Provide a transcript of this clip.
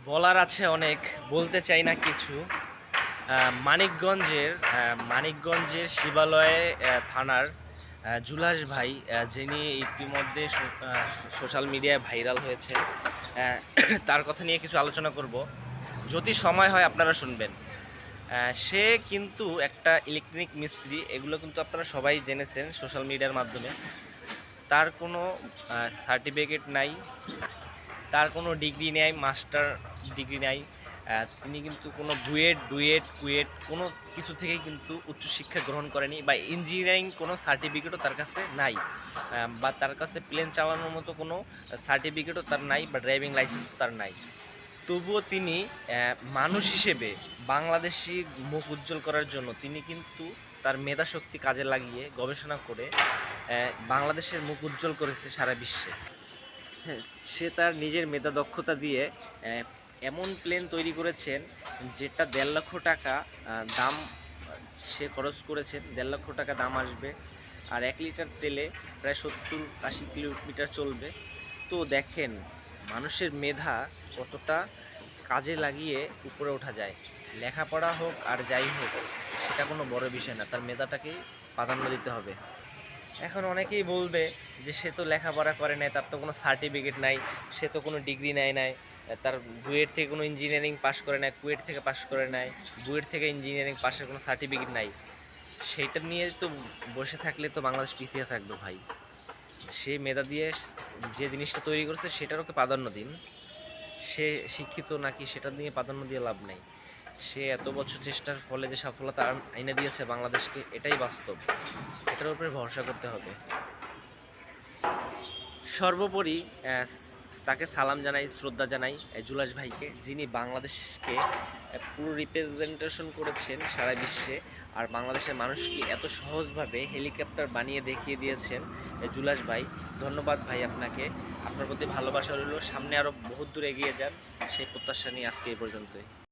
বলার আছে অনেক, বলতে চাই না কিছু। মানিকগঞ্জের শিবালয়ে থানার জুলাস ভাই, যিনি ইতিমধ্যে সোশ্যাল মিডিয়ায় ভাইরাল হয়েছে, আহ, তার কথা নিয়ে কিছু আলোচনা করব। যদি সময় হয় আপনারা শুনবেন। সে কিন্তু একটা ইলেকট্রনিক মিস্ত্রি, এগুলো কিন্তু আপনারা সবাই জেনেছেন সোশ্যাল মিডিয়ার মাধ্যমে। তার কোনো সার্টিফিকেট নাই, তার কোনো ডিগ্রি নেই, মাস্টার ডিগ্রি নাই। তিনি কিন্তু কোনো বুয়েট ডুয়েট কুয়েট কোনো কিছু থেকেই কিন্তু উচ্চশিক্ষা গ্রহণ করেনি, বা ইঞ্জিনিয়ারিং কোনো সার্টিফিকেটও তার কাছে নাই, বা তার কাছে প্লেন চালানোর মতো কোনো সার্টিফিকেটও তার নাই, বা ড্রাইভিং লাইসেন্সও তার নাই। তবুও তিনি মানুষ হিসেবে বাংলাদেশি মুখ উজ্জ্বল করার জন্য তিনি কিন্তু তার মেধাশক্তি কাজে লাগিয়ে গবেষণা করে বাংলাদেশের মুখ উজ্জ্বল করেছে সারা বিশ্বে। হ্যাঁ, সে তার নিজের মেধা দক্ষতা দিয়ে এমন প্লেন তৈরি করেছেন যেটা 1.5 লক্ষ টাকা দাম। সে খরচ করেছেন 1.5 লক্ষ টাকা দাম আসবে, আর 1 লিটার তেলে প্রায় 70-80 কিলোমিটার চলবে। তো দেখেন মানুষের মেধা কতটা কাজে লাগিয়ে উপরে ওঠা যায়। লেখাপড়া হোক আর যাই হোক, সেটা কোনো বড় বিষয় না, তার মেধাটাকেই প্রাধান্য দিতে হবে। এখন অনেকেই বলবে যে সে তো লেখাপড়া করে নাই, তার তো কোনো সার্টিফিকেট নাই, সে তো কোনো ডিগ্রি নেয় নাই, তার বুয়েট থেকে কোনো ইঞ্জিনিয়ারিং পাশ করে নাই, কুয়েট থেকে পাশ করে নাই, বুয়েট থেকে ইঞ্জিনিয়ারিং পাশের কোনো সার্টিফিকেট নাই। সেইটা নিয়ে তো বসে থাকলে তো বাংলাদেশ পিছিয়ে থাকবে ভাই। সে মেধা দিয়ে যে জিনিসটা তৈরি করেছে সেটার ওকে প্রাধান্য দিন। সে শিক্ষিত নাকি সেটা নিয়ে প্রাধান্য দিয়ে লাভ নেই। সে এত বছর চেষ্টার ফলে যে সফলতা এনে দিয়েছে বাংলাদেশকে, এটাই বাস্তব। এটার উপরে ভরসা করতে হবে। সর্বোপরি তাকে সালাম জানাই, শ্রদ্ধা জানাই জুলাস ভাইকে, যিনি বাংলাদেশকে পুরো রিপ্রেজেন্টেশন করেছেন সারা বিশ্বে। আর বাংলাদেশের মানুষকে এত সহজভাবে হেলিকপ্টার বানিয়ে দেখিয়ে দিয়েছেন জুলাস ভাই। ধন্যবাদ ভাই আপনাকে। আপনার প্রতি ভালোবাসা রইল, সামনে আরও বহুত দূর এগিয়ে যান, সেই প্রত্যাশা নিয়ে আজকে এই পর্যন্তই।